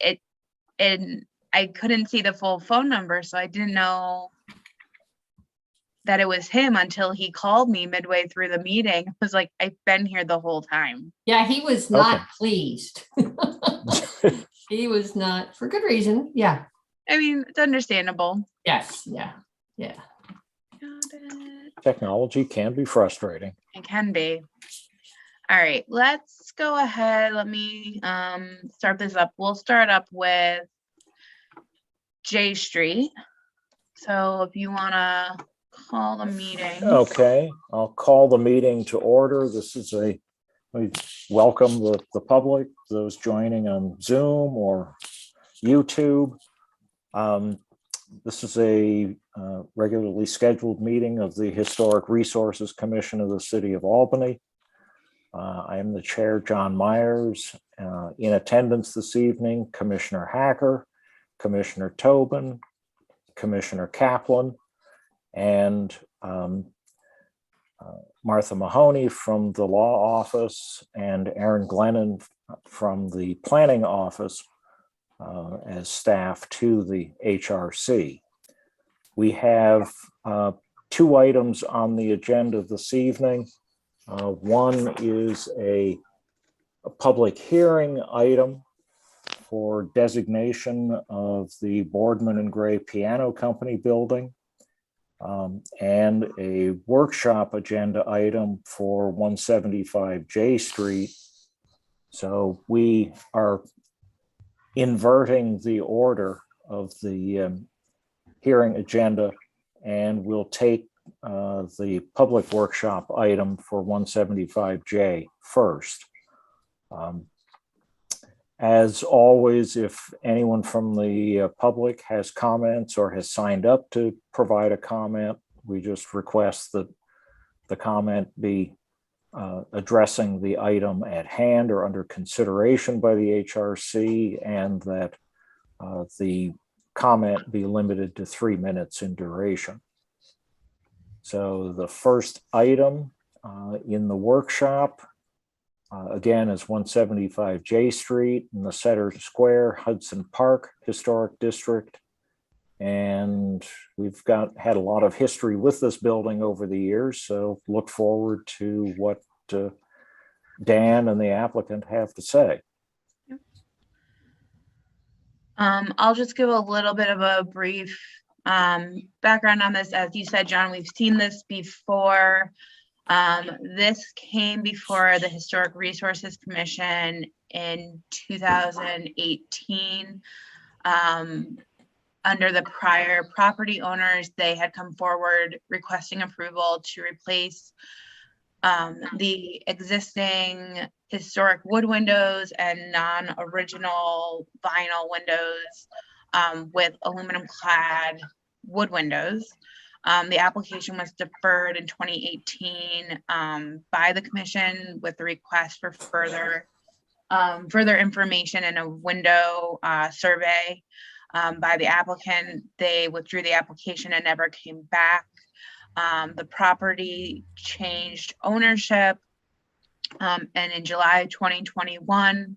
it, and I couldn't see the full phone number, so I didn't know that it was him until he called me midway through the meeting. I was like, I've been here the whole time. Yeah, he was not pleased. He was not, for good reason. Yeah. I mean, it's understandable. Yes. Yeah. Yeah. Technology can be frustrating. It can be. All right, let's go ahead. Let me start this up. We'll start up with J Street. So if you want to call the meeting. Okay, I'll call the meeting to order. This is we welcome the public, those joining on Zoom or YouTube. This is a regularly scheduled meeting of the Historic Resources Commission of the City of Albany. I am the chair, John Myers. In attendance this evening, Commissioner Hacker, Commissioner Tobin, Commissioner Kaplan, and Martha Mahoney from the law office, and Aaron Glennon from the planning office as staff to the HRC. We have 2 items on the agenda this evening. One is a public hearing item for designation of the Boardman and Gray Piano Company building, and a workshop agenda item for 175 J Street. So we are inverting the order of the hearing agenda, and we'll take the public workshop item for 175J first. As always, if anyone from the public has comments or has signed up to provide a comment, we just request that the comment be addressing the item at hand or under consideration by the HRC, and that the comment be limited to 3 minutes in duration. So the first item in the workshop, again, is 175 J Street in the Center Square, Hudson Park Historic District. And we've had a lot of history with this building over the years, so look forward to what Dan and the applicant have to say. I'll just give a little bit of a brief background on this. As you said, John, we've seen this before. This came before the Historic Resources Commission in 2018. Under the prior property owners, they had come forward requesting approval to replace the existing historic wood windows and non-original vinyl windows with aluminum clad wood windows. The application was deferred in 2018 by the commission with the request for further information and a window survey by the applicant. They withdrew the application and never came back. The property changed ownership, and in July 2021,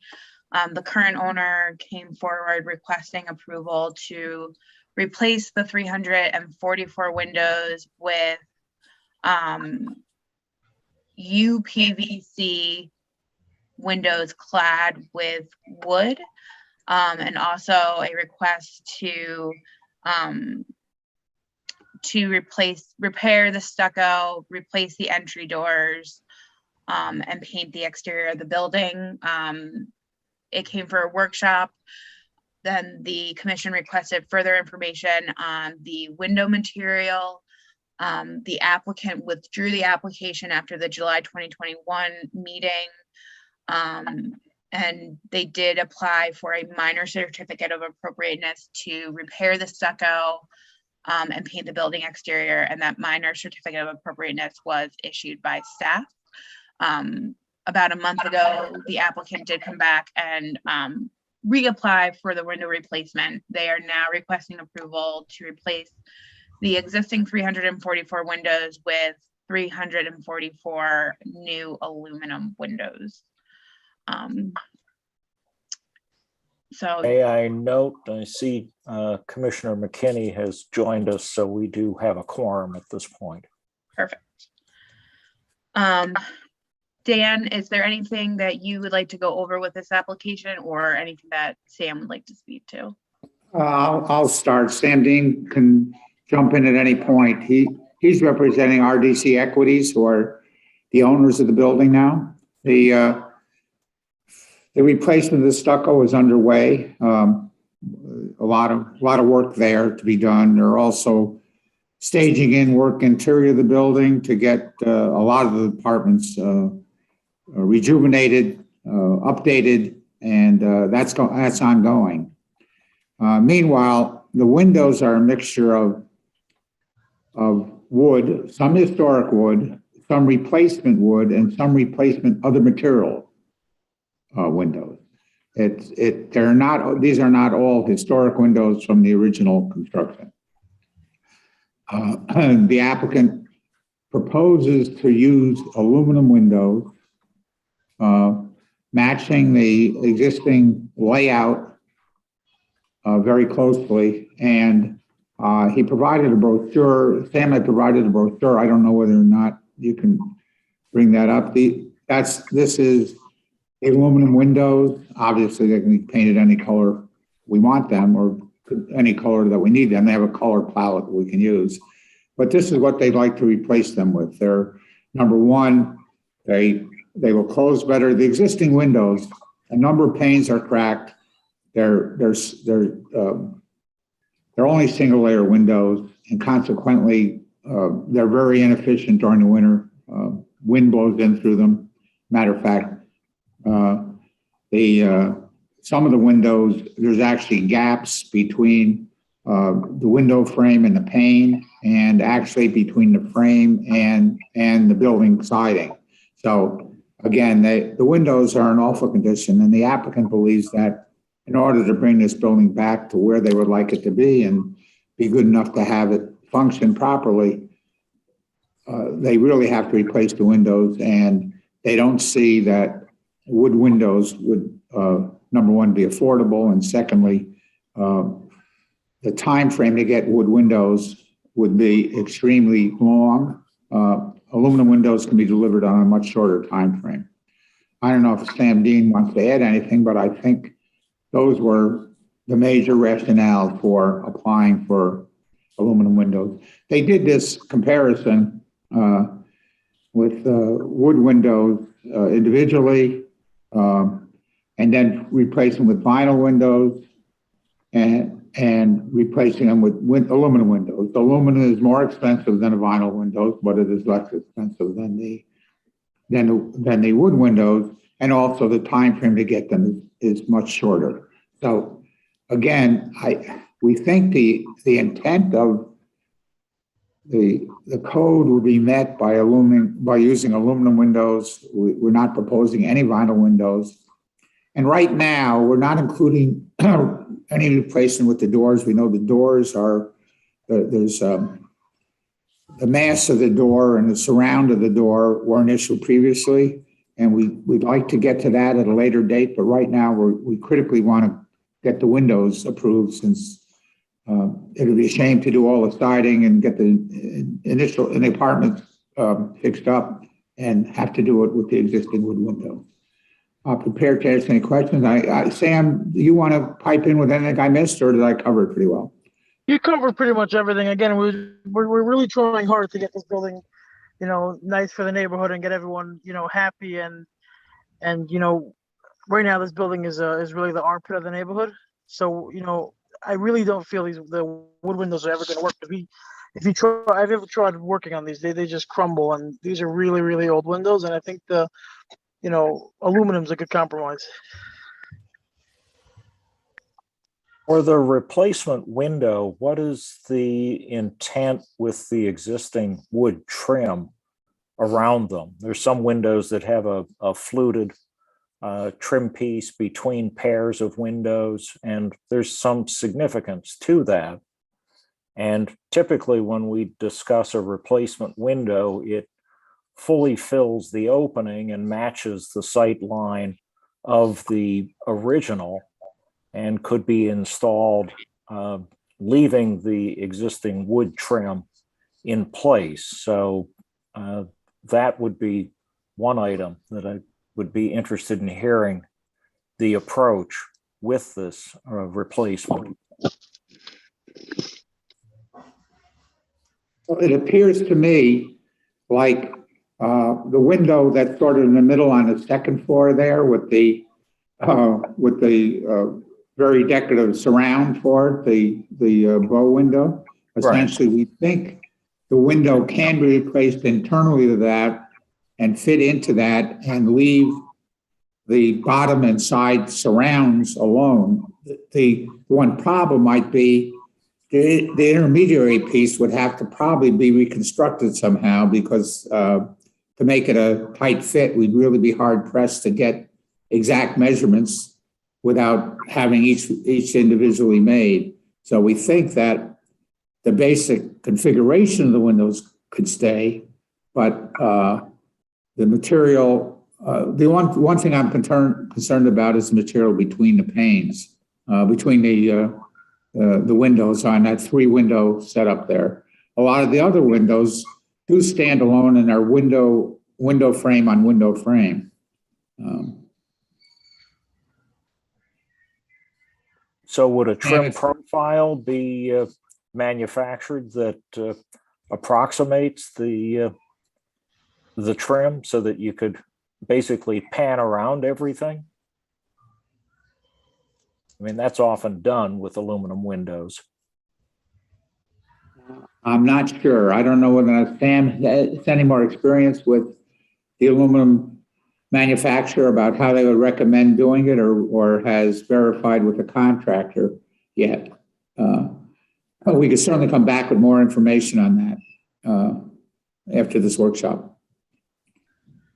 the current owner came forward requesting approval to replace the 344 windows with UPVC windows clad with wood, and also a request to repair the stucco, replace the entry doors, and paint the exterior of the building. It came for a workshop. Then the commission requested further information on the window material. The applicant withdrew the application after the July 2021 meeting. And they did apply for a minor certificate of appropriateness to repair the stucco and paint the building exterior. And that minor certificate of appropriateness was issued by staff. About a month ago, the applicant did come back and reapply for the window replacement. They are now requesting approval to replace the existing 344 windows with 344 new aluminum windows. So May I note, I see Commissioner McKinney has joined us, so we do have a quorum at this point. perfect. Dan, is there anything that you would like to go over with this application or anything that Sam would like to speak to? I'll start. Sam Dean can jump in at any point. He's representing RDC Equities, who are the owners of the building now. The replacement of the stucco is underway. A lot of work there to be done. They're also staging in work interior of the building to get a lot of the apartments rejuvenated, updated, and that's ongoing. Meanwhile, the windows are a mixture of wood, some historic wood, some replacement wood, and some replacement other material windows. These are not all historic windows from the original construction. The applicant proposes to use aluminum windows matching the existing layout very closely, and he provided a brochure. Sam had provided a brochure. I don't know whether or not you can bring that up. This is aluminum windows. Obviously, they can be painted any color we want them, or any color that we need them. They have a color palette we can use, but this is what they'd like to replace them with. They're, number one, they will close better. The existing windows, a number of panes are cracked. They're only single layer windows, and consequently, they're very inefficient during the winter. Wind blows in through them. Matter of fact, some of the windows, there's actually gaps between the window frame and the pane, and actually between the frame and the building siding. So again, the windows are in awful condition, and the applicant believes that in order to bring this building back to where they would like it to be and be good enough to have it function properly, they really have to replace the windows, and they don't see that wood windows would, number one, be affordable, and secondly, the time frame to get wood windows would be extremely long. Aluminum windows can be delivered on a much shorter time frame. I don't know if Sam Dean wants to add anything, but I think those were the major rationale for applying for aluminum windows. They did this comparison with wood windows individually, and then replacing with vinyl windows and replacing them with aluminum windows. The aluminum is more expensive than the vinyl windows, but it is less expensive than the wood windows, and also the time frame to get them is much shorter. So again, we think the intent of the code will be met by using aluminum windows. We're not proposing any vinyl windows. And right now, we're not including any replacement with the doors. We know the doors are, there's the mass of the door and the surround of the door were an issue previously. And we'd like to get to that at a later date. But right now, we critically want to get the windows approved, since it would be a shame to do all the siding and get the apartment fixed up and have to do it with the existing wood windows. Prepared to answer any questions. Sam, do you want to pipe in with anything I missed, or did I cover it pretty well? You covered pretty much everything. Again, we're really trying hard to get this building, nice for the neighborhood and get everyone, happy. And right now this building is really the armpit of the neighborhood. So, I really don't feel the wood windows are ever going to work. I've ever tried working on these, they just crumble, and these are really, really old windows. And I think aluminum's a good compromise. For the replacement window, what is the intent with the existing wood trim around them? There's some windows that have a fluted trim piece between pairs of windows, and there's some significance to that. And typically when we discuss a replacement window, it fully fills the opening and matches the sight line of the original. and could be installed, leaving the existing wood trim in place. So that would be one item that I would be interested in hearing the approach with this replacement. It appears to me like the window that's sort of in the middle on the second floor there with the very decorative surround for it, the bow window. Essentially, we think the window can be replaced internally to that and fit into that and leave the bottom and side surrounds alone. The one problem might be the intermediary piece would have to probably be reconstructed somehow, because to make it a tight fit, we'd really be hard pressed to get exact measurements without having each individually made. So we think that the basic configuration of the windows could stay, but the material, the one thing I'm concerned about is the material between the panes, between the windows on that 3-window setup there. A lot of the other windows do stand alone and are window frame on window frame. So would a trim profile be manufactured that approximates the trim so that you could basically pan around everything? I mean, that's often done with aluminum windows. I'm not sure. I don't know whether Sam has any more experience with the aluminum manufacturer about how they would recommend doing it, or has verified with the contractor yet. We could certainly come back with more information on that after this workshop.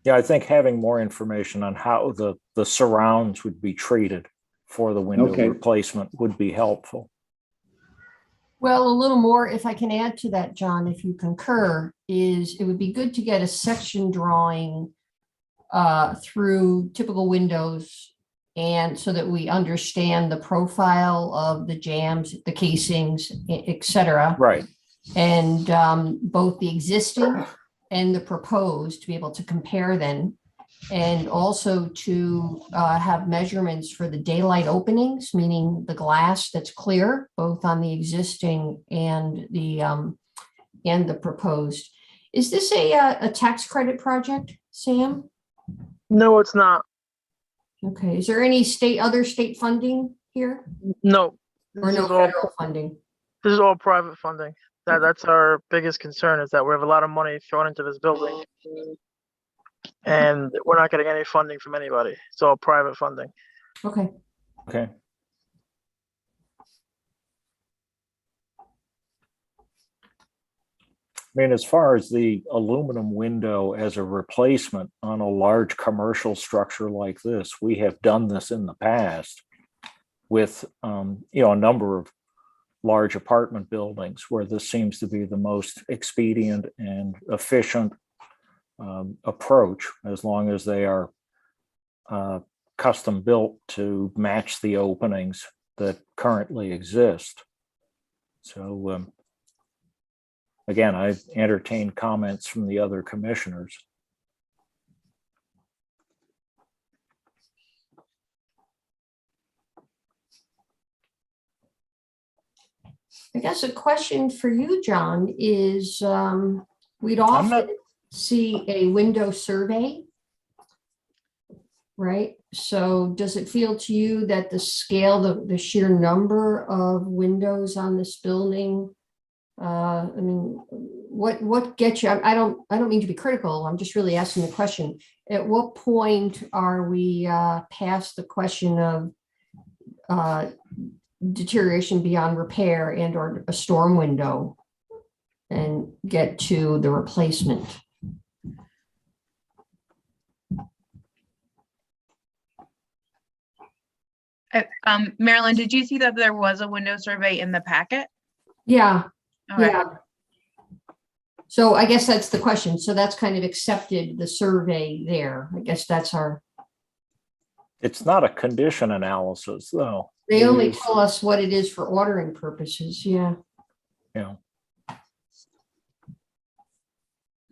Yeah, I think having more information on how the surrounds would be treated for the window replacement would be helpful. Well, a little more, if I can add to that, John, if you concur, is it would be good to get a section drawing through typical windows, and so that we understand the profile of the jambs, the casings, et cetera. Right. And both the existing and the proposed, to be able to compare them, and also to have measurements for the daylight openings, meaning the glass that's clear, both on the existing and the proposed. Is this a tax credit project, Sam? No, it's not. Okay. Is there any other state funding here, No. or no federal funding? This is all private funding. That's our biggest concern, is that we have a lot of money thrown into this building, and we're not getting any funding from anybody. It's all private funding. Okay. Okay. I mean, as far as the aluminum window as a replacement on a large commercial structure like this, we have done this in the past with, a number of large apartment buildings where this seems to be the most expedient and efficient approach, as long as they are custom built to match the openings that currently exist. So again, I entertain comments from the other commissioners. I guess a question for you, John, is we'd often see a window survey, right? So does it feel to you that the scale, the sheer number of windows on this building, I mean, what gets you? I don't mean to be critical. I'm just really asking the question. At what point are we past the question of deterioration beyond repair and or a storm window, and get to the replacement? Marilyn, did you see that there was a window survey in the packet? Yeah. Okay. Yeah. So I guess that's the question. So that's kind of accepted, the survey there. I guess that's our. It's not a condition analysis, though. They only is, tell us what it is for ordering purposes, yeah.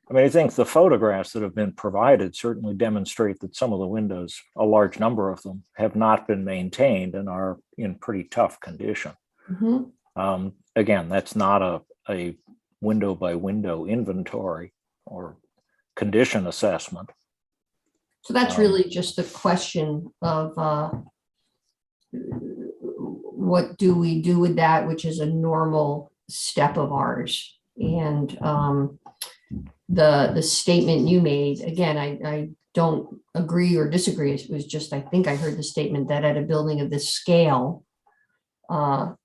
I mean, I think the photographs that have been provided certainly demonstrate that some of the windows, a large number of them, have not been maintained and are in pretty tough condition. Mhm. Again, that's not a window by window inventory or condition assessment. So that's really just a question of what do we do with that, which is a normal step of ours. And the statement you made, again, I don't agree or disagree. It was just, I think I heard the statement that at a building of this scale, a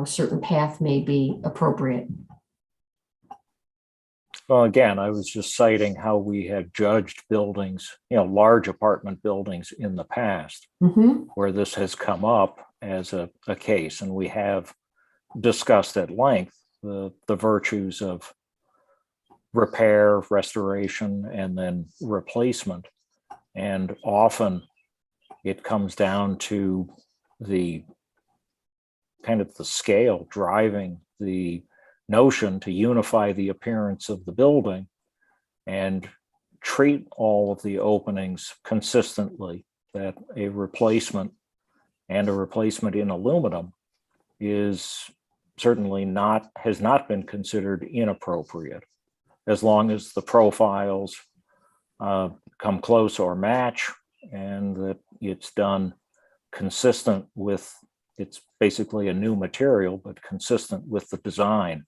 certain path may be appropriate. Well, again, I was just citing how we had judged buildings, large apartment buildings in the past, Mhm. where this has come up as a case, and we have discussed at length the virtues of repair, restoration, and then replacement. And often it comes down to the kind of the scale driving the notion to unify the appearance of the building and treat all of the openings consistently, that a replacement and a replacement in aluminum is certainly has not been considered inappropriate, as long as the profiles come close or match, and that it's done consistent with, it's basically a new material, but consistent with the design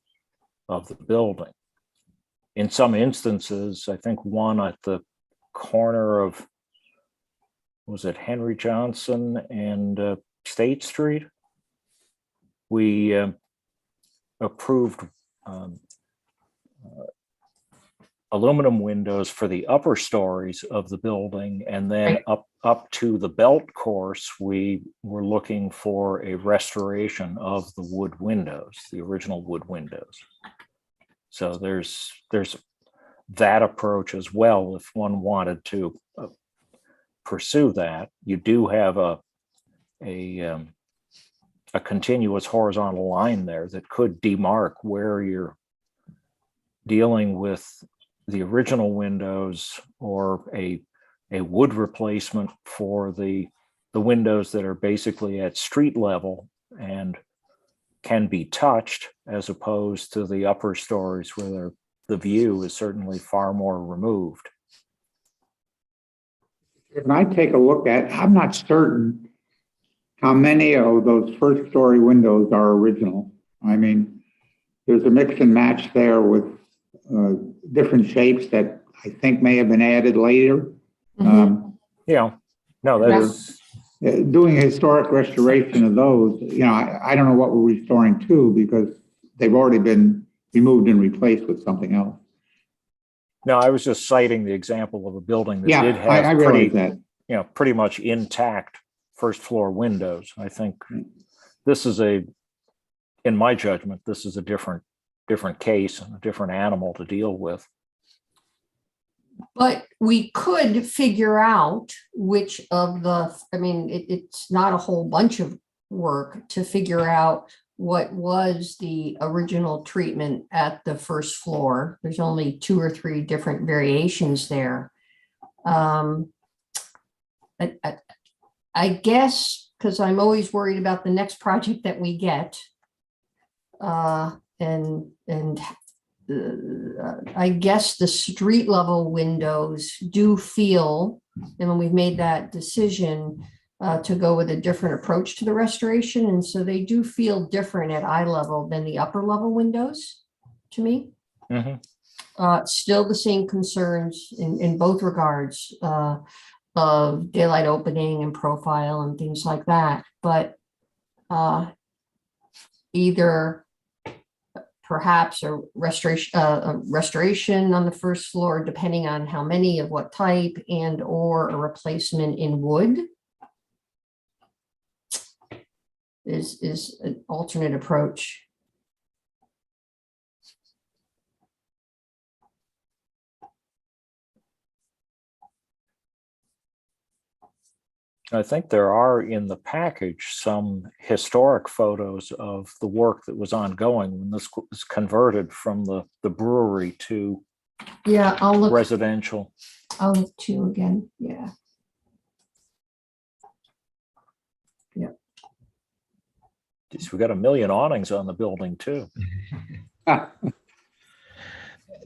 of the building. In some instances, I think one at the corner of, was it Henry Johnson and State Street? We approved aluminum windows for the upper stories of the building, and then Right. up to the belt course, we were looking for a restoration of the wood windows, the original wood windows. So there's that approach as well. If one wanted to pursue that, you do have a continuous horizontal line there that could demark where you're dealing with the original windows or a wood replacement for the windows that are basically at street level and can be touched, as opposed to the upper stories where the view is certainly far more removed. When I take a look at, I'm not certain how many of those first story windows are original. I mean, there's a mix and match there with different shapes that I think may have been added later. Mhm. No, that's Doing a historic restoration of those, I don't know what we're restoring to, because they've already been removed and replaced with something else. no, I was just citing the example of a building that Yeah, did I have realize that. pretty much intact first floor windows. I think this is in my judgment, this is a different case and a different animal to deal with. But we could figure out which of it's not a whole bunch of work to figure out what was the original treatment at the first floor. There's only 2 or 3 different variations there. I guess, because I'm always worried about the next project that we get. I guess the street level windows do feel, and when we've made that decision to go with a different approach to the restoration, and so they do feel different at eye level than the upper level windows to me. Mm-hmm. Still the same concerns in both regards of daylight opening and profile and things like that, but either perhaps a restoration on the first floor, depending on how many of what type, and or a replacement in wood is an alternate approach. I think there are in the package some historic photos of the work that was ongoing when this was converted from the brewery to Yeah, residential. I'll look too again. Yeah. Geez, we got a million awnings on the building too. Ah,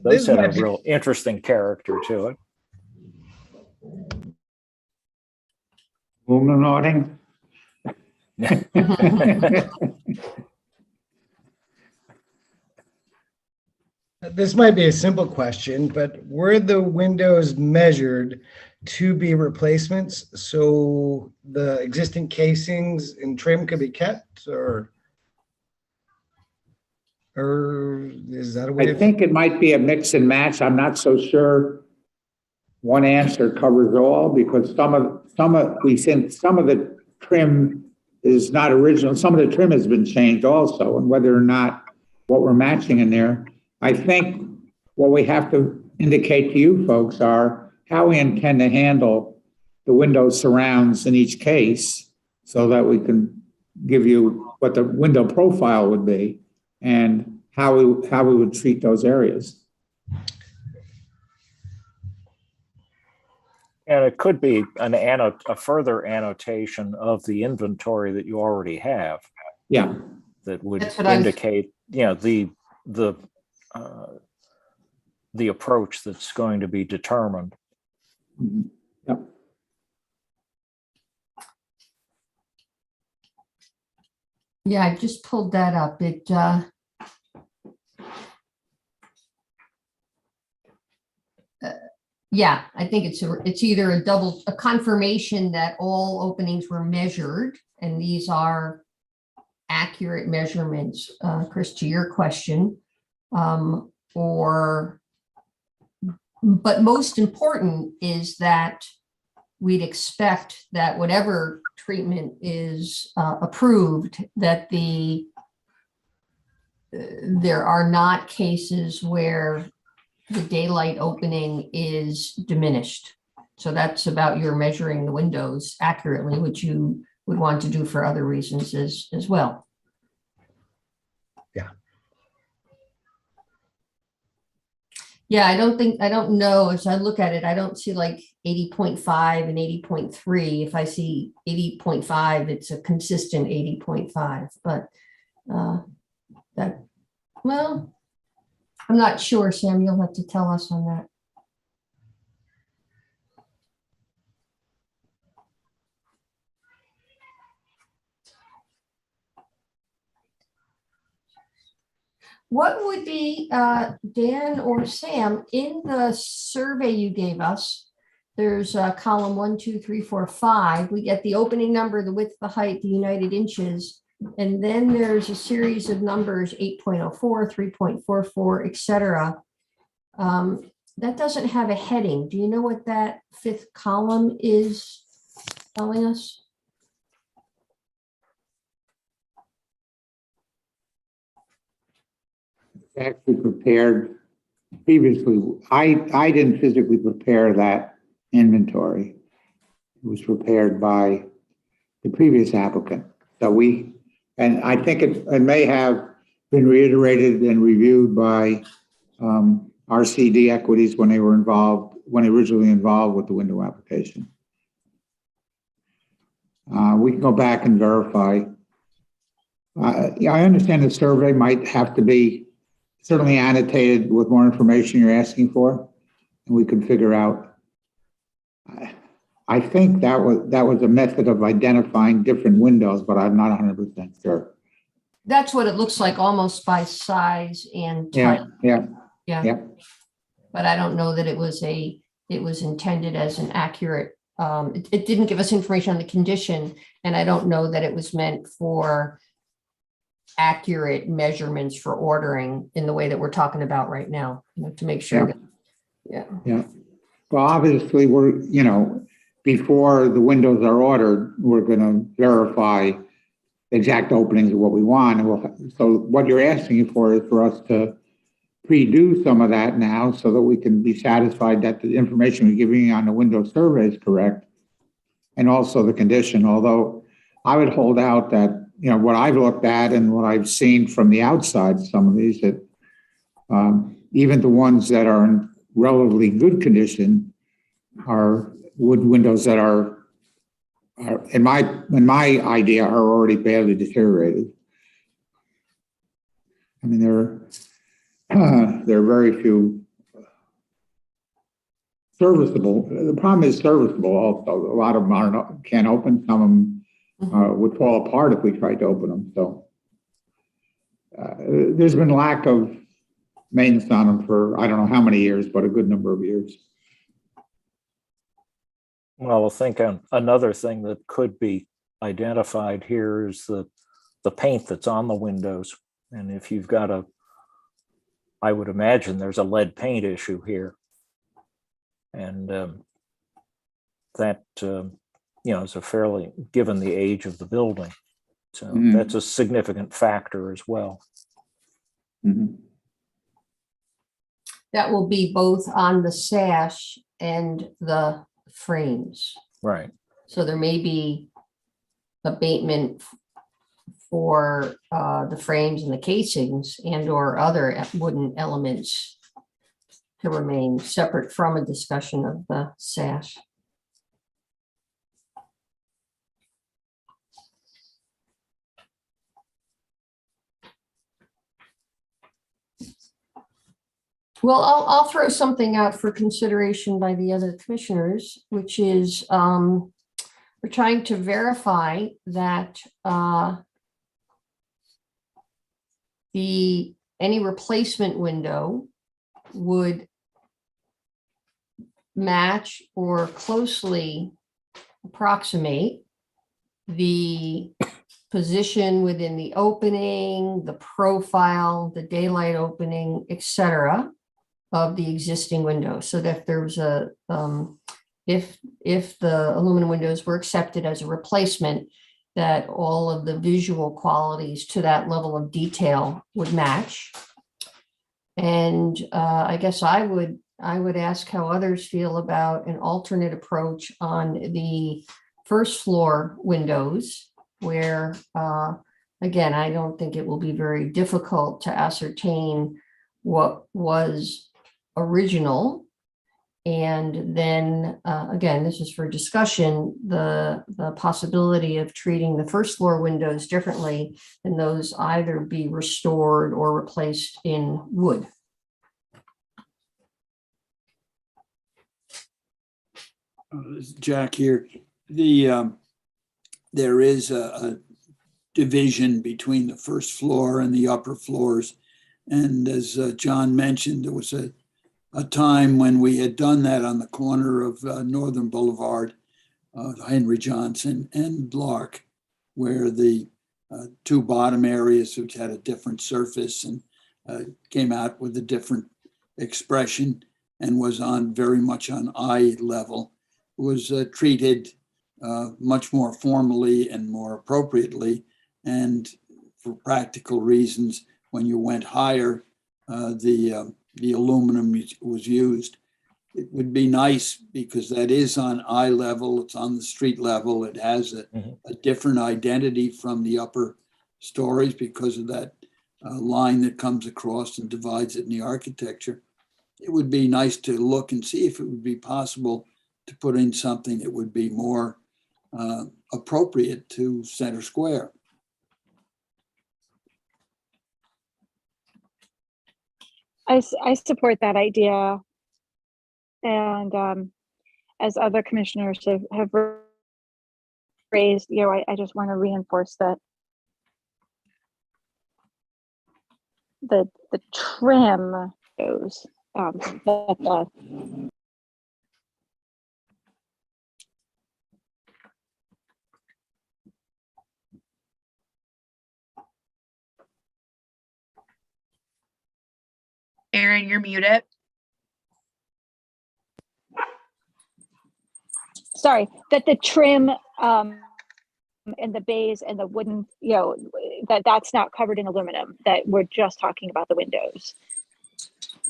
Those This had a might be- real interesting character to it. Illuminating. This might be a simple question, but were the windows measured to be replacements so the existing casings and trim could be kept, or is that a way I of? think it might be a mix and match. I'm not so sure one answer covers all, because we think some of the trim is not original. Some of the trim has been changed also, and whether or not what we're matching in there. I think what we have to indicate to you folks are how we intend to handle the window surrounds in each case, so that we can give you what the window profile would be and how we would treat those areas. And it could be a further annotation of the inventory that you already have Yeah. that would That's what I was- indicate, the approach that's going to be determined. Mhm. Yep. Yeah, I just pulled that up. Yeah, I think it's either a confirmation that all openings were measured, and these are accurate measurements, Chris, to your question, but most important is that we'd expect that whatever treatment is approved, that there are not cases where the daylight opening is diminished. So that's about your measuring the windows accurately, which you would want to do for other reasons as well. Yeah. Yeah, I don't know, as I look at it, I don't see like 80.5 and 80.3. If I see 80.5, it's a consistent 80.5, but well, I'm not sure, Sam, you'll have to tell us on that. What would be, Dan or Sam, in the survey you gave us, there's column 1, 2, 3, 4, 5. We get the opening number, the width, the height, the United inches. And then there's a series of numbers, 8.04, 3.44, et cetera. That doesn't have a heading. Do you know what that fifth column is telling us? Actually prepared previously. I didn't physically prepare that inventory. It was prepared by the previous applicant. And I think it may have been reiterated and reviewed by RCD Equities when they were originally involved with the window application. We can go back and verify. Yeah, I understand the survey might have to be certainly annotated with more information you're asking for, and we could figure out. I think that was a method of identifying different windows, but I'm not 100% sure. That's what it looks like, almost by size and Yeah, type. yeah, Yeah. yeah. But I don't know that it was intended as an accurate, it didn't give us information on the condition, and I don't know that it was meant for accurate measurements for ordering in the way that we're talking about right now, to make sure. Yeah. That, Yeah. Well, obviously before the windows are ordered, we're going to verify the exact openings of what we want. So what you're asking for is for us to pre-do some of that now so that we can be satisfied that the information we're giving you on the window survey is correct. and also the condition, although I would hold out that, you know, what I've looked at and what I've seen from the outside, some of these, that even the ones that are in relatively good condition are wood windows that are in my idea, are already badly deteriorated. I mean, there are very few serviceable. The problem is serviceable also. A lot of them can't open. Some of them would fall apart if we tried to open them. So there's been lack of maintenance on them for, I don't know how many years, but a good number of years. Well, I think another thing that could be identified here is the paint that's on the windows. And if you've got I would imagine there's a lead paint issue here. And that, is a fairly, given the age of the building. So that's a significant factor as well. Mm-hmm. That will be both on the sash and the frames. Right. So there may be abatement for the frames and the casings and or other wooden elements to remain separate from a discussion of the sash. Well, I'll throw something out for consideration by the other commissioners, which is we're trying to verify that any replacement window would match or closely approximate the position within the opening, the profile, the daylight opening, etc., of the existing window. So that if there was if the aluminum windows were accepted as a replacement, that all of the visual qualities to that level of detail would match. And I guess I would ask how others feel about an alternate approach on the first floor windows, where again, I don't think it will be very difficult to ascertain what was original. And then again, this is for discussion, the possibility of treating the first floor windows differently, and those either be restored or replaced in wood. Jack here. There is a division between the first floor and the upper floors. And as John mentioned, there was a time when we had done that on the corner of Northern Boulevard, Henry Johnson and Lark, where the two bottom areas, which had a different surface and came out with a different expression and was very much on eye level, was treated much more formally and more appropriately. And for practical reasons, when you went higher, the aluminum was used. It would be nice because that is on eye level, it's on the street level, it has a different identity from the upper stories because of that line that comes across and divides it in the architecture. It would be nice to look and see if it would be possible to put in something that would be more appropriate to Center Square. I support that idea. And as other commissioners have raised, I just want to reinforce that the trim goes, Aaron, you're muted. sorry, that the trim and the bays and the wooden, that's not covered in aluminum, that we're just talking about the windows.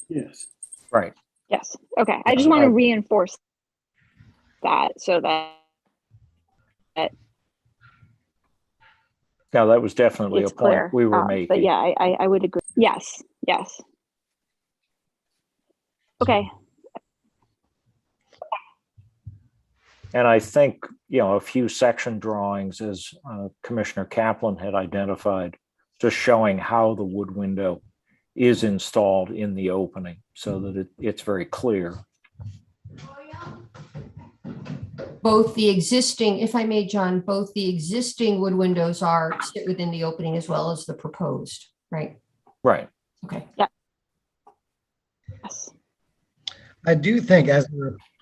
Yes. Right. Yes. Okay. I just want to reinforce that so that Now, that was definitely a it's point clear. we were But making. yeah, I would agree. Yes, yes. Okay. And I think, a few section drawings, as Commissioner Kaplan had identified, just showing how the wood window is installed in the opening so that it's very clear. Both the existing, if I may, John, both the existing wood windows sit within the opening as well as the proposed, right? Right. Okay. Yes. I do think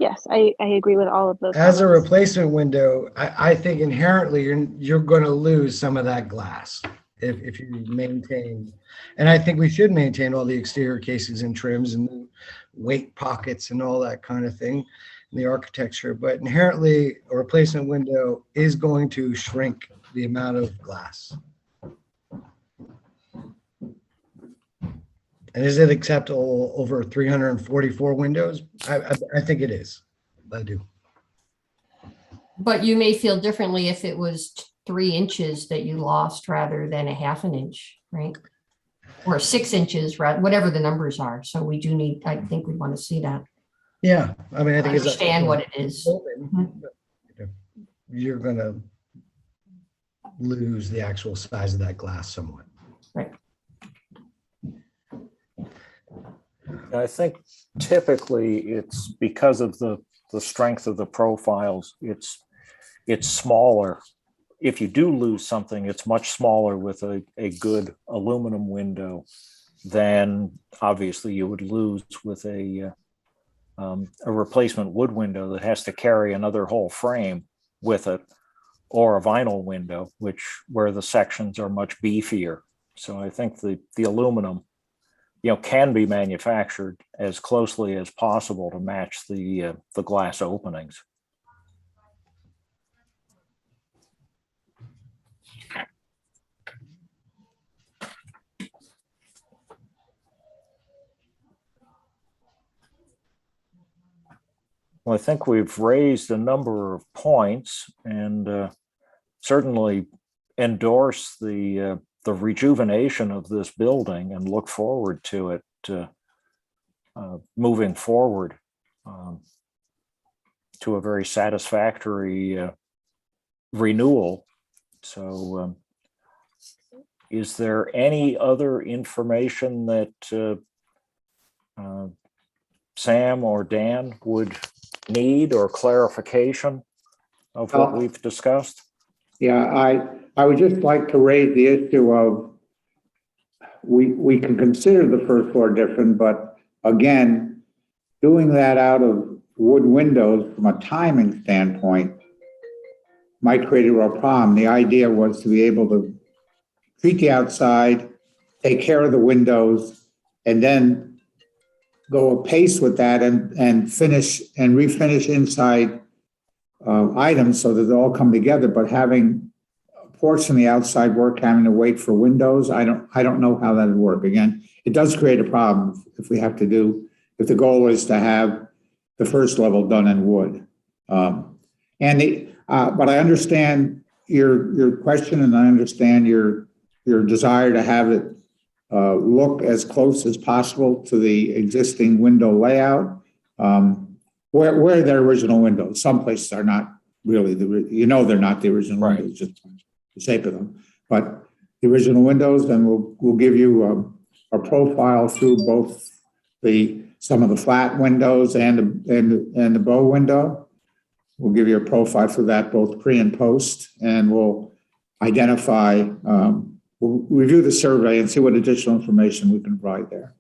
Yes, I agree with all of those. as a comments. replacement window, I think inherently you're going to lose some of that glass if you maintain. And I think we should maintain all the exterior casings and trims and the weight pockets and all that kind of thing in the architecture. But inherently, a replacement window is going to shrink the amount of glass. And is it acceptable over 344 windows? I think it is. I do. But you may feel differently if it was 3 inches that you lost rather than a half an inch, right? Or 6 inches, right? Whatever the numbers are. So we do need, I think we want to see that. Yeah, I mean, I think Understand what it is. You're going to lose the actual size of that glass somewhat. Right. I think typically it's because of the strength of the profiles. It's smaller. If you do lose something, it's much smaller with a good aluminum window than obviously you would lose with a replacement wood window that has to carry another whole frame with it, or a vinyl window, where the sections are much beefier. So I think the aluminum, can be manufactured as closely as possible to match the glass openings. Well, I think we've raised a number of points and certainly endorse the rejuvenation of this building and look forward to it moving forward to a very satisfactory renewal. So is there any other information that Sam or Dan would need or clarification of what we've discussed? Yeah, I would just like to raise the issue of we can consider the first floor different, but again, doing that out of wood windows from a timing standpoint might create a real problem. The idea was to be able to treat the outside, take care of the windows, and then go apace with that and finish and refinish inside items so that they all come together. But having a portion of the outside work having to wait for windows, I don't know how that would work. Again, it does create a problem if the goal is to have the first level done in wood. But I understand your question, and I understand your desire to have it look as close as possible to the existing window layout. Where their original windows. Some places are not really they're not the original windows, just the shape of them. But the original windows, then we'll give you a profile through both some of the flat windows and the bow window. We'll give you a profile for that both pre and post, and we'll identify. We'll review the survey and see what additional information we can provide there.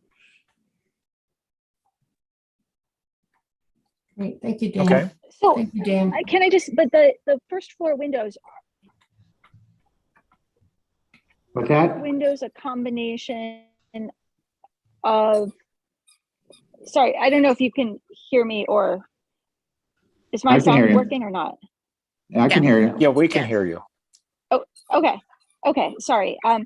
Great, thank you, Dan. Okay. So Thank you, Dan. can I just, but the first floor windows, What's that? windows a combination of, sorry, I don't know if you can hear me, or is my I can hear sound you. working or not? I can hear you. Yeah, we can hear you. Okay, sorry. Are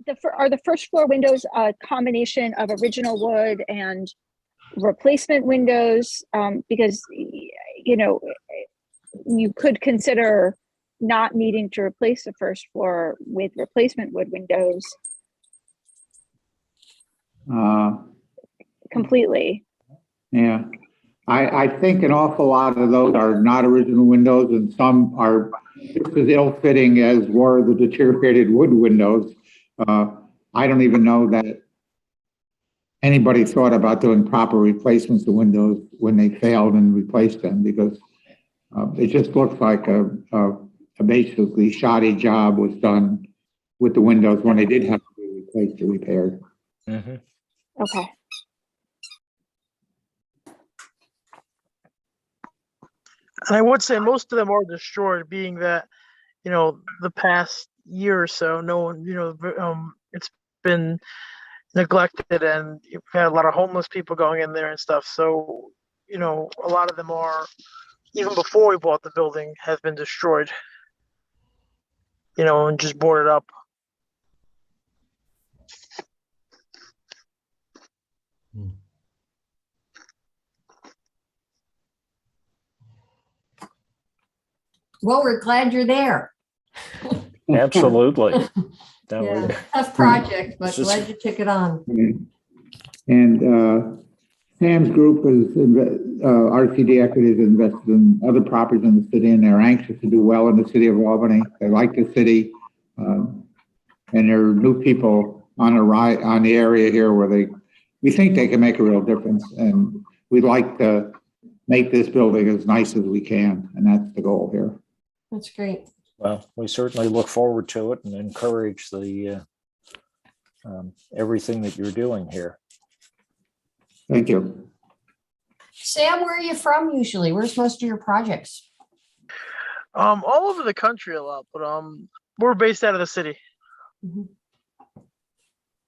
the first floor windows a combination of original wood and replacement windows? Because you could consider not needing to replace the first floor with replacement wood windows completely. Yeah. I think an awful lot of those are not original windows, and some are just as ill-fitting as were the deteriorated wood windows. I don't even know that anybody thought about doing proper replacements of windows when they failed and replaced them, because it just looks like a basically shoddy job was done with the windows when they did have to be replaced or repaired. Mhm. Okay. And I would say most of them are destroyed, being that, the past year or so, no one, it's been neglected, and you've had a lot of homeless people going in there and stuff. So, a lot of them are, even before we bought the building, has been destroyed, and just boarded up. Well, we're glad you're there. Absolutely. That Yeah, we- tough project, but This is- glad you took it on. And Sam's group is, RCD Equity is invested in other properties in the city, and they're anxious to do well in the city of Albany. They like the city. And there are new people on the area here where we think they can make a real difference. And we'd like to make this building as nice as we can. And that's the goal here. That's great. Well, we certainly look forward to it and encourage the everything that you're doing here. Thank you. Sam, where are you from usually? Where's most of your projects? All over the country a lot, but we're based out of the city. Mhm.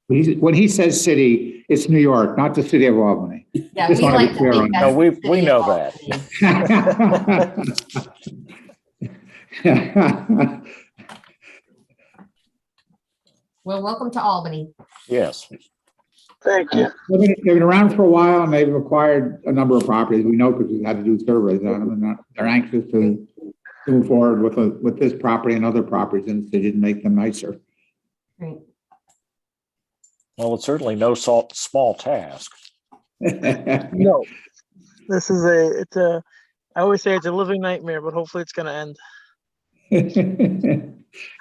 When he says city, it's New York, not the city of Albany. Yeah, Just we wanna be like to clear think on that's No, we the city know of that. Albany. Well, welcome to Albany. Yes. Thank you. They've been around for a while, and they've acquired a number of properties. We know because we had to do surveys on them, and they're anxious to move forward with this property and other properties in the city to make them nicer. Great. Well, it's certainly no small task. No, this is I always say it's a living nightmare, but hopefully it's going to end.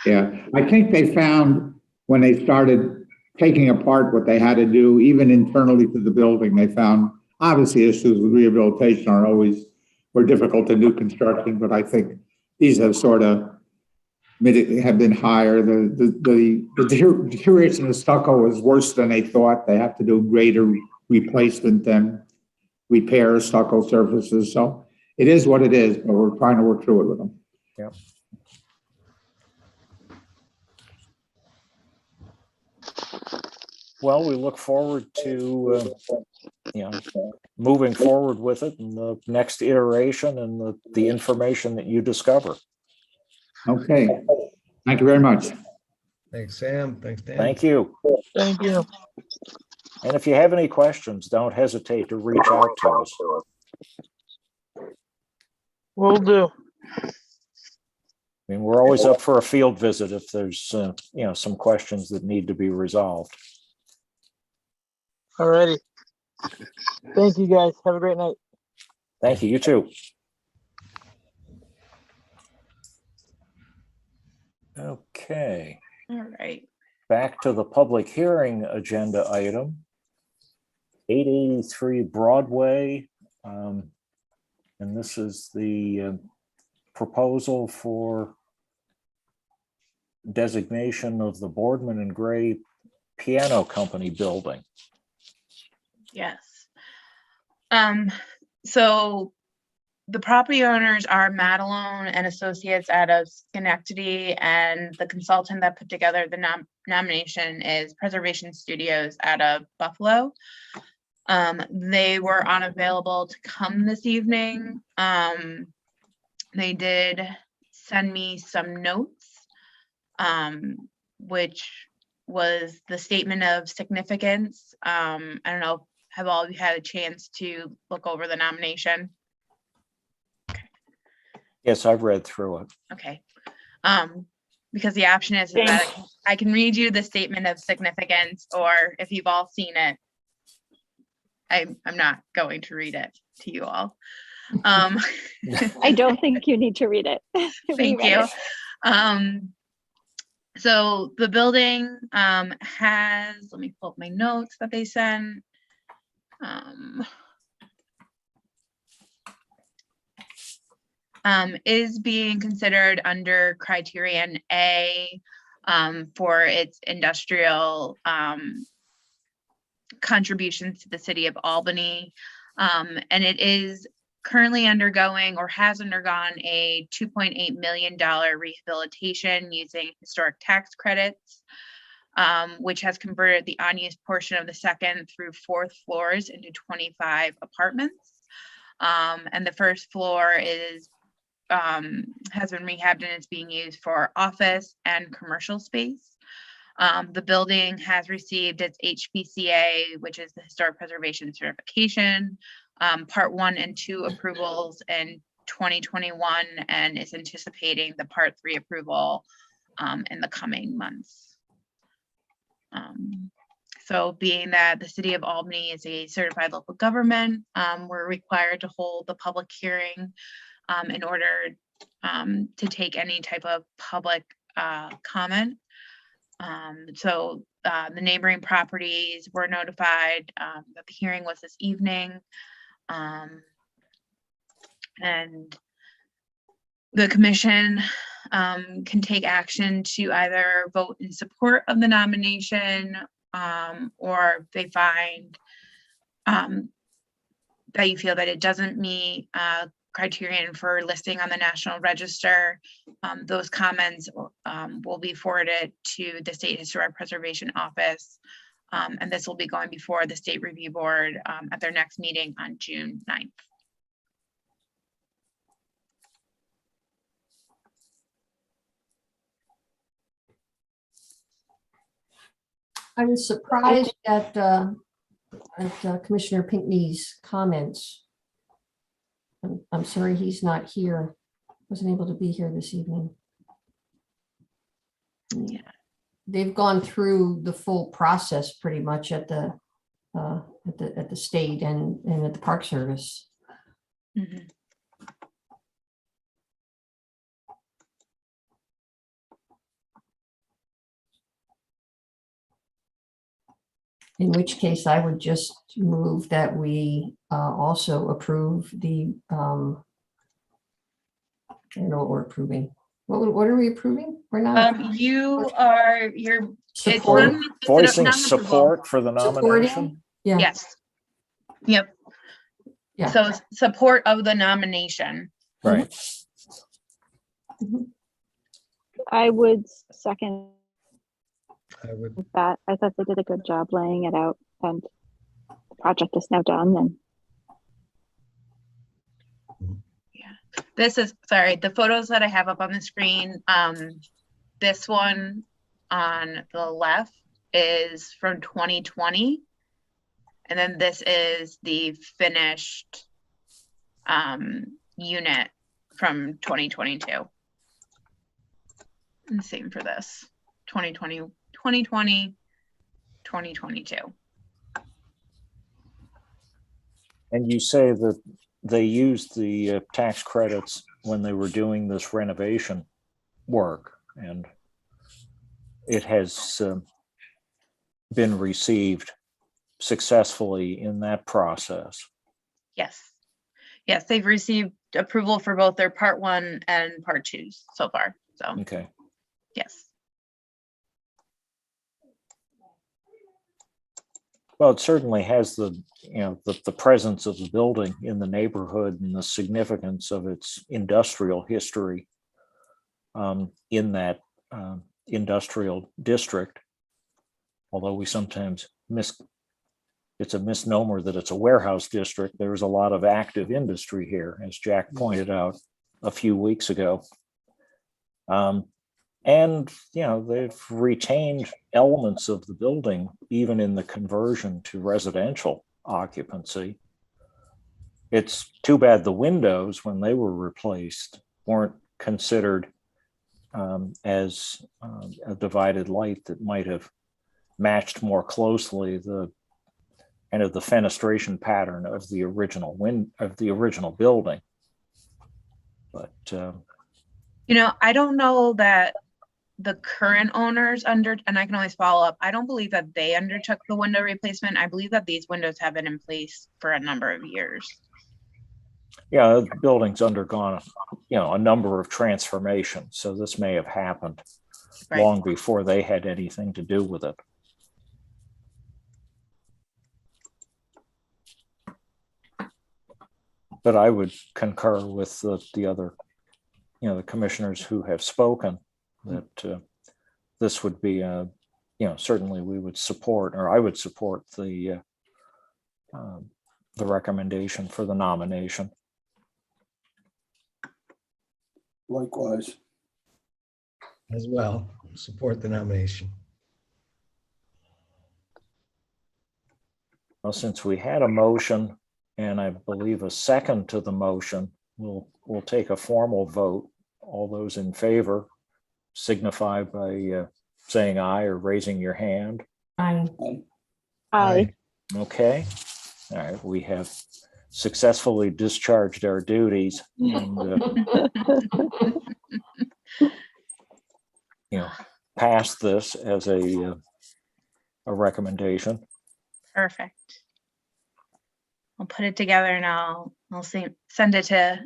Yeah, I think they found when they started taking apart what they had to do, even internally to the building, they found obviously issues with rehabilitation were difficult to new construction, but I think these have sort of have been higher. The deterioration of stucco was worse than they thought. They have to do greater replacement than repair stucco surfaces. So it is what it is, but we're trying to work through it with them. Yeah. Well, we look forward to moving forward with it in the next iteration and the information that you discover. Okay. Thank you very much. Thanks, Sam. Thanks, Dan. Thank you. Thank you. And if you have any questions, don't hesitate to reach out to us. Will do. I mean, we're always up for a field visit if there's some questions that need to be resolved. Alrighty. Thank you, guys. Have a great night. Thank you. You too. Okay. All right. Back to the public hearing agenda item. 883 Broadway. And this is the proposal for designation of the Boardman and Gray Piano Company building. Yes. So the property owners are Madelone and Associates out of Schenectady, and the consultant that put together the nomination is Preservation Studios out of Buffalo. They were unavailable to come this evening. They did send me some notes, which was the statement of significance. I don't know, have all of you had a chance to look over the nomination? Yes, I've read through it. Okay. Because the option is that I can read you the statement of significance, or if you've all seen it, I'm not going to read it to you all. I don't think you need to read it. We Thank read you. it. So the building has, let me pull up my notes that they sent. Is being considered under criterion A for its industrial contributions to the city of Albany. And it is currently undergoing or has undergone a $2.8 million rehabilitation using historic tax credits, which has converted the unused portion of the second through fourth floors into 25 apartments. And the first floor is has been rehabbed and is being used for office and commercial space. The building has received its HPCA, which is the Historic Preservation Certification, Part 1 and 2 approvals in 2021, and is anticipating the Part 3 approval in the coming months. So being that the city of Albany is a certified local government, we're required to hold the public hearing in order to take any type of public comment. So the neighboring properties were notified that the hearing was this evening. And the commission can take action to either vote in support of the nomination, or if they find that you feel that it doesn't meet criterion for listing on the National Register, those comments will be forwarded to the State Historic Preservation Office. And this will be going before the State Review Board at their next meeting on June 9th. I was surprised at Commissioner Pinckney's comments. I'm sorry he's not here. Wasn't able to be here this evening. Yeah. They've gone through the full process pretty much at the state and at the Park Service. Mhm. In which case I would just move that we also approve the, I don't know what we're approving. What are we approving? We're not You're support. Voicing non-approval. support for the Supporting? nomination. Yeah. Yes. Yep. Yeah. So support of the nomination. Right. I would second I would, that. I thought they did a good job laying it out, and the project is now done. And This is, sorry, the photos that I have up on the screen, this one on the left is from 2020. And then this is the finished unit from 2022. And same for this, 2020, 2022. And you say that they used the tax credits when they were doing this renovation work, and it has been received successfully in that process. Yes. Yes, they've received approval for both their Part 1 and Part 2 so far. So, Okay. yes. Well, it certainly has the presence of the building in the neighborhood and the significance of its industrial history in that industrial district. Although we sometimes it's a misnomer that it's a warehouse district. There's a lot of active industry here, as Jack pointed out a few weeks ago. And, they've retained elements of the building, even in the conversion to residential occupancy. It's too bad the windows, when they were replaced, weren't considered as a divided light that might have matched more closely the kind of the fenestration pattern of the original building. But I don't know that the current owners and I can always follow up. I don't believe that they undertook the window replacement. I believe that these windows have been in place for a number of years. yeah, the building's undergone, a number of transformations. So this may have happened Right. long before they had anything to do with it. But I would concur with the other, the commissioners who have spoken that this would be certainly we would support, or I would support the recommendation for the nomination. Likewise. As well, support the nomination. Well, since we had a motion and I believe a second to the motion, we'll take a formal vote. All those in favor signify by saying aye or raising your hand. Aye. Aye. Okay. All right. We have successfully discharged our duties and passed this as a recommendation. Perfect. I'll put it together and I'll send it to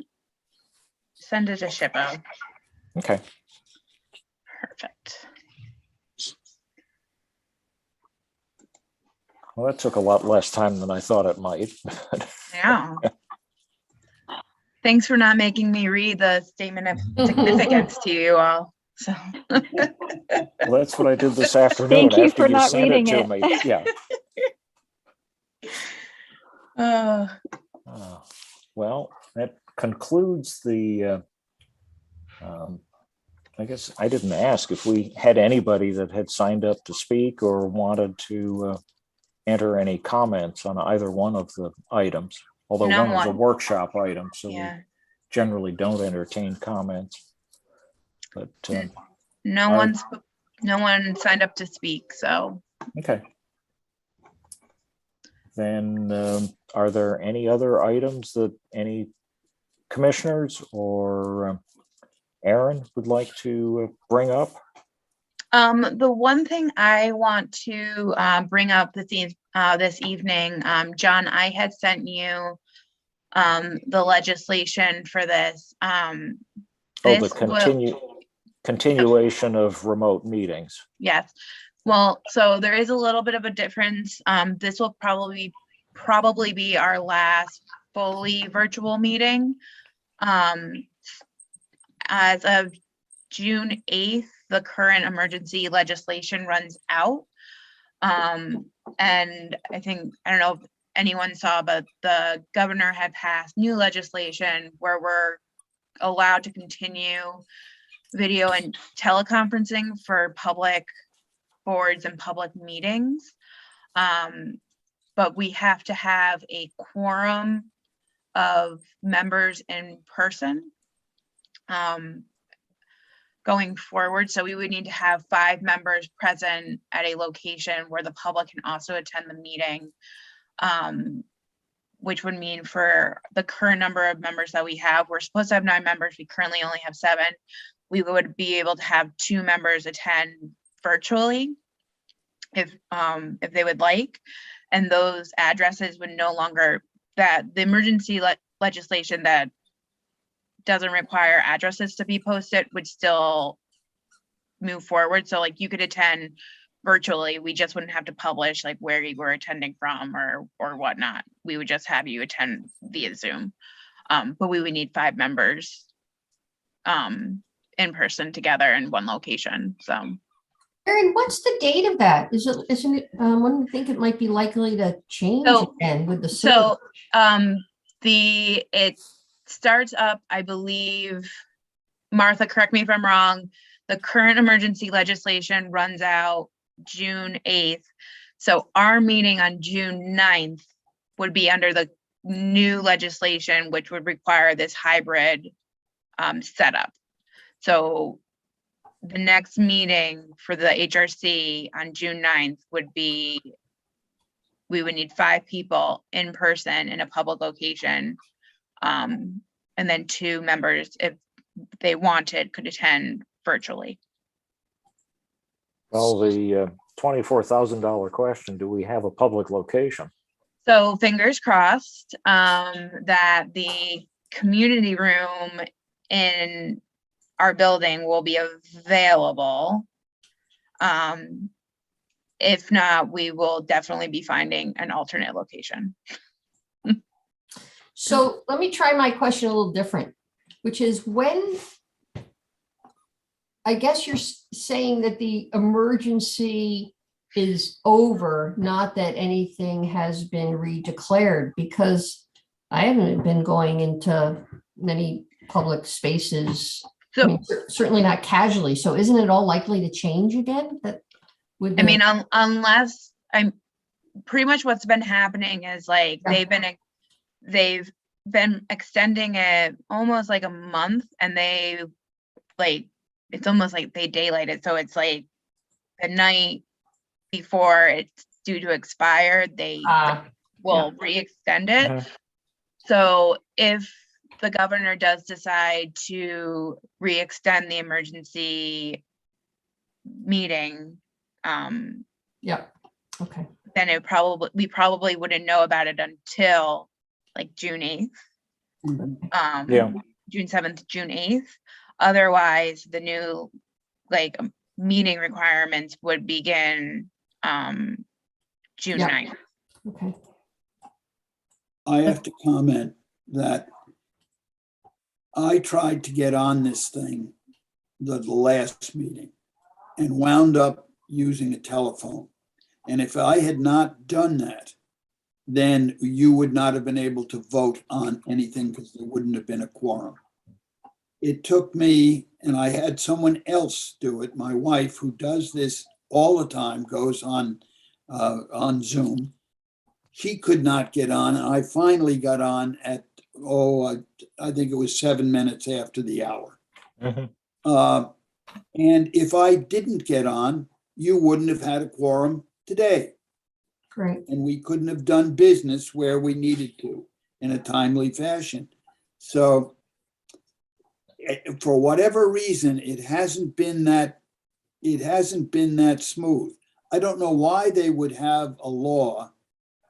Shippo. Okay. Perfect. Well, that took a lot less time than I thought it might. Yeah. Thanks for not making me read the statement of significance to you all. So Well, that's what I did this afternoon. Thank you after for you not sent reading to it. me. Yeah. Well, that concludes the, I guess I didn't ask if we had anybody that had signed up to speak or wanted to enter any comments on either one of the items, although No one was a one. workshop item, so yeah, we generally don't entertain comments. But no one signed up to speak. So okay. Then are there any other items that any commissioners or Aaron would like to bring up? the one thing I want to bring up this evening, John, I had sent you the legislation for this. The continuation of remote meetings. Yes. Well, so there is a little bit of a difference. This will probably be our last fully virtual meeting. As of June 8th, the current emergency legislation runs out. And I don't know if anyone saw, but the governor had passed new legislation where we're allowed to continue video and teleconferencing for public boards and public meetings. But we have to have a quorum of members in person going forward. So we would need to have 5 members present at a location where the public can also attend the meeting, which would mean for the current number of members that we have, we're supposed to have 9 members. We currently only have 7. We would be able to have 2 members attend virtually if they would like, and those addresses would no longer, that the emergency legislation that doesn't require addresses to be posted would still move forward. So like you could attend virtually, we just wouldn't have to publish like where you were attending from or whatnot. We would just have you attend via Zoom. But we would need 5 members in person together in one location. So Erin, what's the date of that? Isn't it, when do you think it might be likely to change again with the surge? It starts up, I believe, Martha, correct me if I'm wrong, the current emergency legislation runs out June 8th. So our meeting on June 9th would be under the new legislation, which would require this hybrid setup. So the next meeting for the HRC on June 9th would be, we would need 5 people in person in a public location. And then 2 members, if they wanted, could attend virtually. Well, the $24,000 question, do we have a public location? So fingers crossed that the community room in our building will be available. If not, we will definitely be finding an alternate location. So let me try my question a little different, which is when, I guess you're saying that the emergency is over, not that anything has been redeclared, because I haven't been going into many public spaces. I So, mean, certainly not casually. So isn't it all likely to change again? That would, I mean, unless I'm pretty much what's been happening is like Yeah. they've been extending it almost like a month, and they like, it's almost like they daylighted. So it's like the night before it's due to expire, they will re-extend it. Mhm. So if the governor does decide to re-extend the emergency meeting, yeah, okay. then we probably wouldn't know about it until like June 8th. Mhm. Yeah. June 7th, June 8th. Otherwise, the new like meeting requirements would begin June Yeah. 9th. Okay. I have to comment that I tried to get on this thing the last meeting and wound up using a telephone. And if I had not done that, then you would not have been able to vote on anything because there wouldn't have been a quorum. It took me, and I had someone else do it, my wife, who does this all the time, goes on Zoom. She could not get on. I finally got on at, I think it was 7 minutes after the hour. Mhm. And if I didn't get on, you wouldn't have had a quorum today. Great. And we couldn't have done business where we needed to in a timely fashion. So for whatever reason, it hasn't been that smooth. I don't know why they would have a law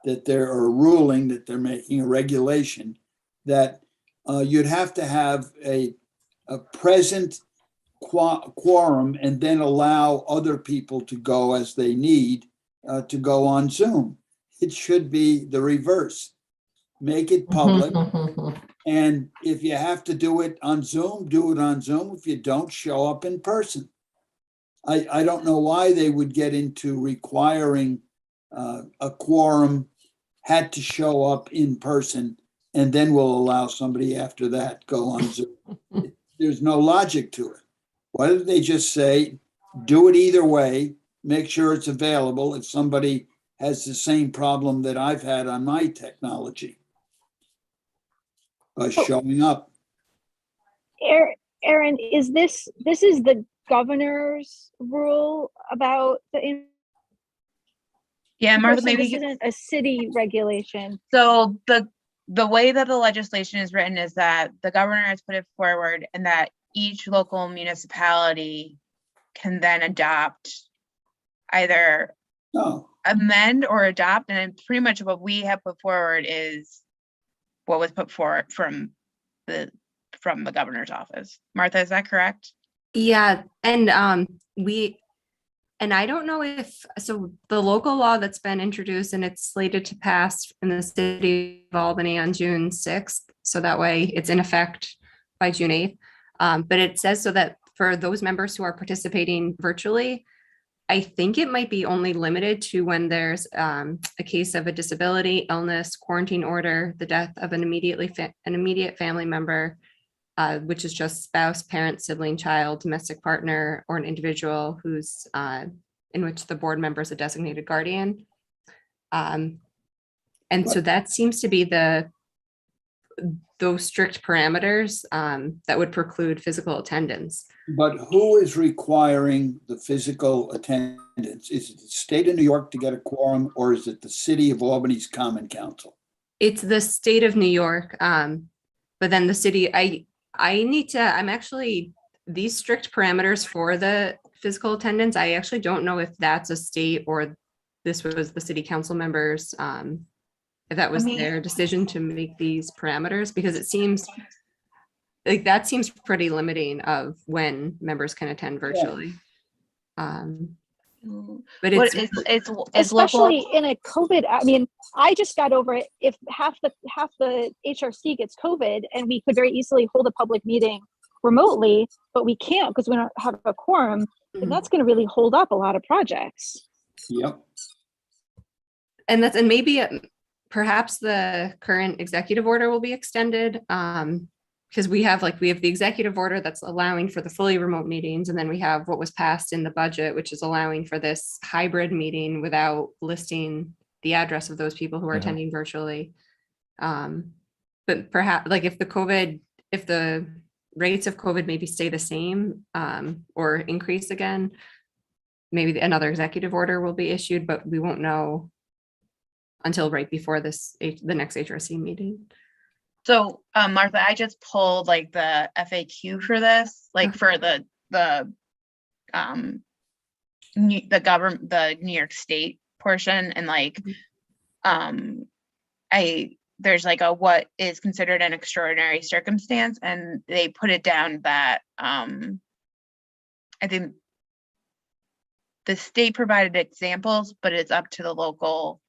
that they're, or a ruling that they're making, a regulation that you'd have to have a present quorum and then allow other people to go as they need to go on Zoom. It should be the reverse. Make it public. And if you have to do it on Zoom, do it on Zoom. If you don't, show up in person. I don't know why they would get into requiring a quorum had to show up in person, and then we'll allow somebody after that go on Zoom. There's no logic to it. Why don't they just say, do it either way, make sure it's available if somebody has the same problem that I've had on my technology by showing up. Aaron, is this is the governor's rule about the Yeah, Martha, this maybe isn't a city regulation. so the way that the legislation is written is that the governor has put it forward, and that each local municipality can then adopt, either No, amend or adopt, and pretty much what we have put forward is what was put forward from the governor's office. Martha, is that correct? Yeah, and I don't know if, so the local law that's been introduced and it's slated to pass in the city of Albany on June 6th, so that way it's in effect by June 8th. But it says so that for those members who are participating virtually, I think it might be only limited to when there's a case of a disability, illness, quarantine order, the death of an immediate family member, which is just spouse, parent, sibling, child, domestic partner, or an individual who's in which the board member is a designated guardian. And so that seems to be those strict parameters that would preclude physical attendance. But who is requiring the physical attendance? Is it the state of New York to get a quorum, or is it the city of Albany's Common Council? It's the state of New York, but then the city, I'm actually, these strict parameters for the physical attendance, I actually don't know if that's a state or this was the city council members, if that was their decision to make these parameters, because it seems like that seems pretty limiting of when members can attend virtually. But it's Especially local. in a COVID, I mean, I just got over it. If half the HRC gets COVID, and we could very easily hold a public meeting remotely, but we can't because we don't have a quorum, then that's going to really hold up a lot of projects. Yep. and maybe perhaps the current executive order will be extended, because we have the executive order that's allowing for the fully remote meetings, and then we have what was passed in the budget, which is allowing for this hybrid meeting without listing the address of those people who are attending virtually. But perhaps if the rates of COVID maybe stay the same, or increase again, maybe another executive order will be issued, but we won't know until right before the next HRC meeting. So, Martha, I just pulled the FAQ for this, for the government, the New York State portion, and there's a what is considered an extraordinary circumstance, and they put it down that I think the state provided examples, but it's up to the local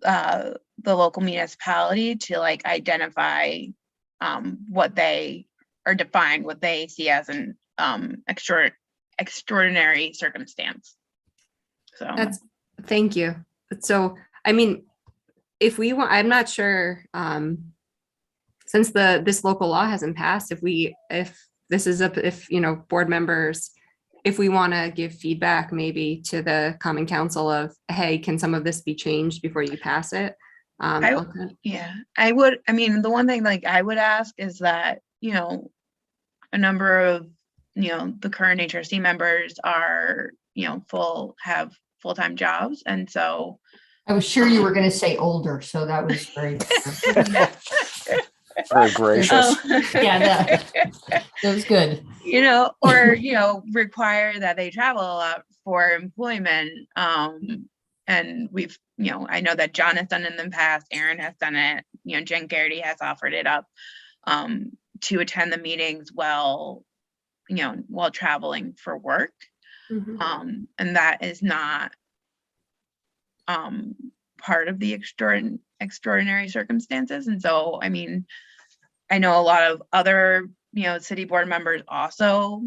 the local municipality to identify what they or define what they see as an extraordinary circumstance. So thank you. So I mean, if we want, I'm not sure, since this local law hasn't passed, if board members, if we want to give feedback maybe to the Common Council of, hey, can some of this be changed before you pass it? I would. I mean, the one thing I would ask is that, a number of, the current HRC members are, have full-time jobs. And so I was sure you were going to say older, so that was very Very gracious. yeah, that was good. or require that they travel a lot for employment. And we've, I know that John has done it in the past, Aaron has done it, Jen Garrity has offered it up to attend the meetings while traveling for work. And that is not part of the extraordinary circumstances. And so, I mean, I know a lot of other, city board members also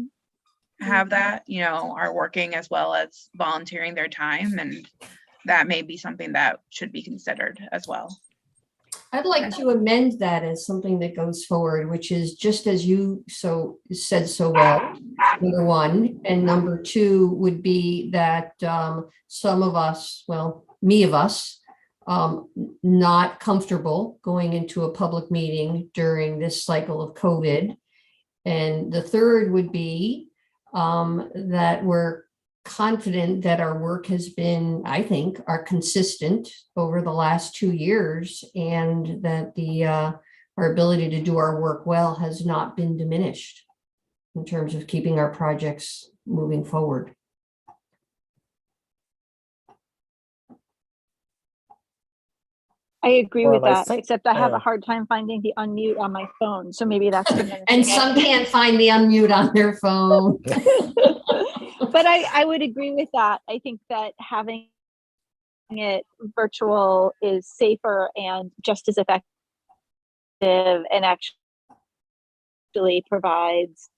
have that, are working as well as volunteering their time. And that may be something that should be considered as well. I'd like to amend that as something that goes forward, which is just as you said so well, number one, and number two would be that some of us, not comfortable going into a public meeting during this cycle of COVID. And the third would be that we're confident that our work has been, I think, are consistent over the last 2 years, and that our ability to do our work well has not been diminished in terms of keeping our projects moving forward. I agree with I that, think, except I have a hard time finding the unmute on my phone. So maybe that's and some can't find the unmute on their phone. But I would agree with that. I think that having it virtual is safer and just as effective, and actually provides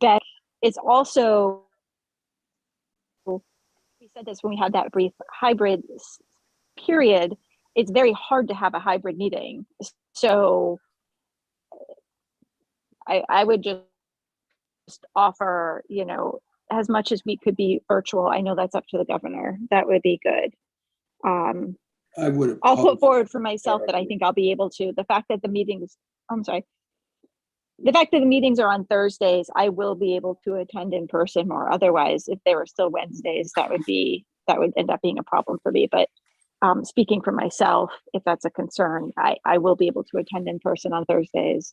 better. It's also, we said this when we had that brief hybrid period, it's very hard to have a hybrid meeting. So I would just offer, as much as we could be virtual. I know that's up to the governor. That would be good. I'll put forward for myself that I think I'll be able to. The fact that the meetings, I'm sorry. the fact that the meetings are on Thursdays, I will be able to attend in person, or otherwise, if they were still Wednesdays, that would end up being a problem for me. But speaking for myself, if that's a concern, I will be able to attend in person on Thursdays.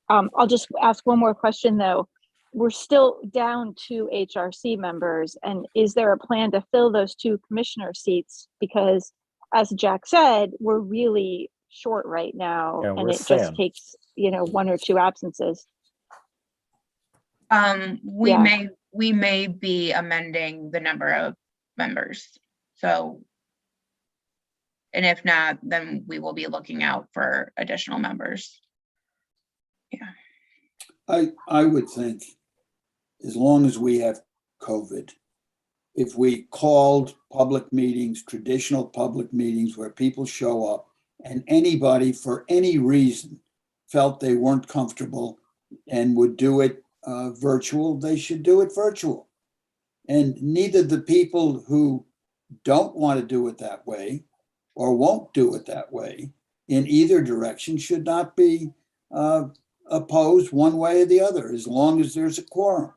I'll just ask one more question though. We're still down 2 HRC members, and is there a plan to fill those 2 commissioner seats? Because as Jack said, we're really short right now, Yeah, and we're it just thin. takes, 1 or 2 absences. We Yeah. may be amending the number of members. So, and if not, then we will be looking out for additional members. Yeah. I would think, as long as we have COVID, if we called public meetings, traditional public meetings where people show up, and anybody for any reason felt they weren't comfortable and would do it virtual, they should do it virtual. And neither the people who don't want to do it that way or won't do it that way in either direction should not be opposed one way or the other, as long as there's a quorum.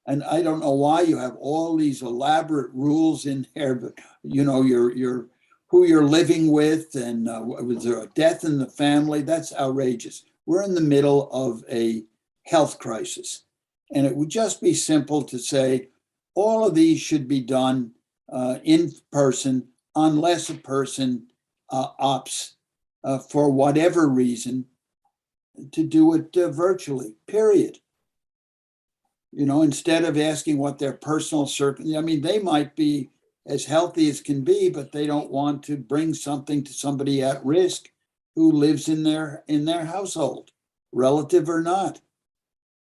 And I don't know why you have all these elaborate rules in there, but your who you're living with, and was there a death in the family? That's outrageous. We're in the middle of a health crisis, and it would just be simple to say all of these should be done in person, unless a person opts for whatever reason to do it virtually, period. Instead of asking what their personal they might be as healthy as can be, but they don't want to bring something to somebody at risk who lives in their household, relative or not.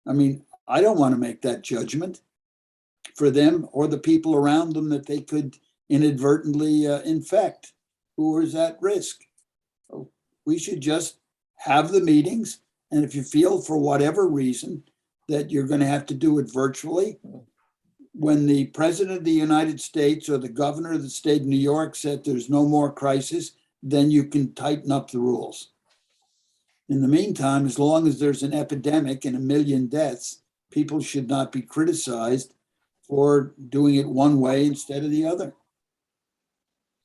I don't want to make that judgment for them or the people around them that they could inadvertently infect, who is at risk. So we should just have the meetings, and if you feel for whatever reason that you're going to have to do it virtually, when the president of the United States or the governor of the state of New York said there's no more crisis, then you can tighten up the rules. In the meantime, as long as there's an epidemic and 1 million deaths, people should not be criticized for doing it one way instead of the other.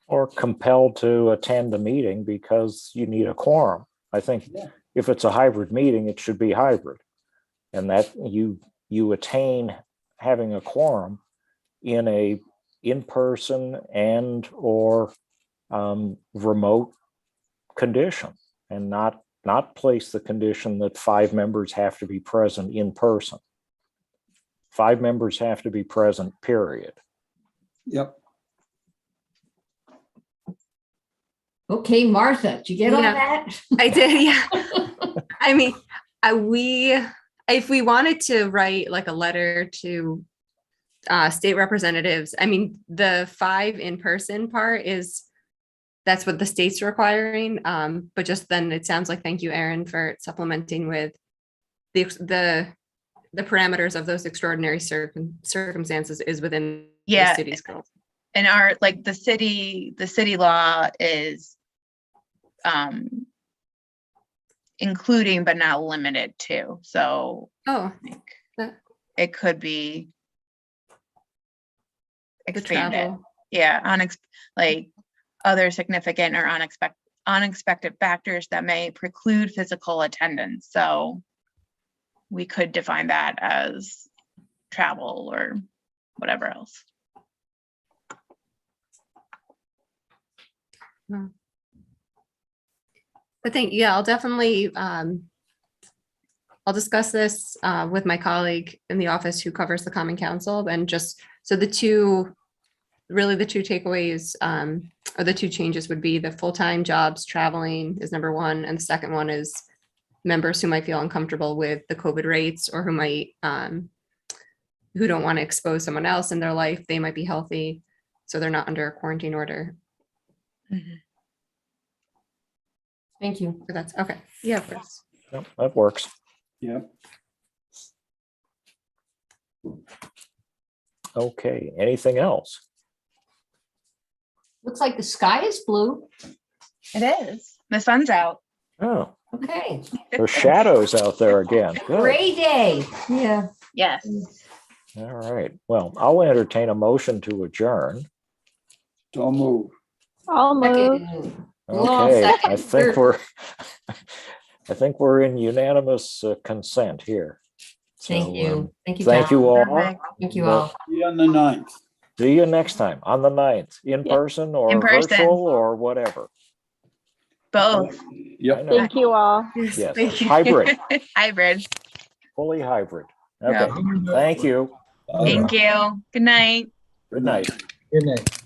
Or compelled to attend a meeting because you need a quorum. I think if it's a hybrid meeting, it should be hybrid. And that you attain having a quorum in a in-person and or remote condition, and not place the condition that 5 members have to be present in person. 5 members have to be present, period. Yep. Okay, Martha, did you get all that? I did, yeah. If we wanted to write like a letter to state representatives, the 5 in-person part that's what the state's requiring. But just then it sounds like, thank you, Erin, for supplementing with the parameters of those extraordinary circumstances is within the city's scope. And the city law is including but not limited to. So it could be expanded. Yeah, other significant or unexpected factors that may preclude physical attendance. So we could define that as travel or whatever else. I think, I'll definitely, I'll discuss this with my colleague in the office who covers the Common Council, and just, so the two takeaways or the 2 changes would be the full-time jobs traveling is number 1. And the second one is members who might feel uncomfortable with the COVID rates, or who might, who don't want to expose someone else in their life. They might be healthy, so they're not under a quarantine order. Mm-hmm. Thank you. That's okay. Yeah, of course. Yep, that works. Yeah. Okay, anything else? Looks like the sky is blue. It is. The sun's out. Oh, Okay, There's shadows out there again. Good. gray day. Yeah. Yes. All right. Well, I'll entertain a motion to adjourn. So move. I'll move. Second. Well, Okay, second, I think third. we're in unanimous consent here. Thank So, you. Thank you, thank John. you all. Perfect. Thank you all. See you on the 9th. See you next time on the 9th, in Yeah. person or In person. virtual or whatever. Both. I Yep. know. Thank you all. Yes, hybrid, Hybrid. fully hybrid. Yeah. Okay, thank you. Thank you. Good night. Good night. Good night.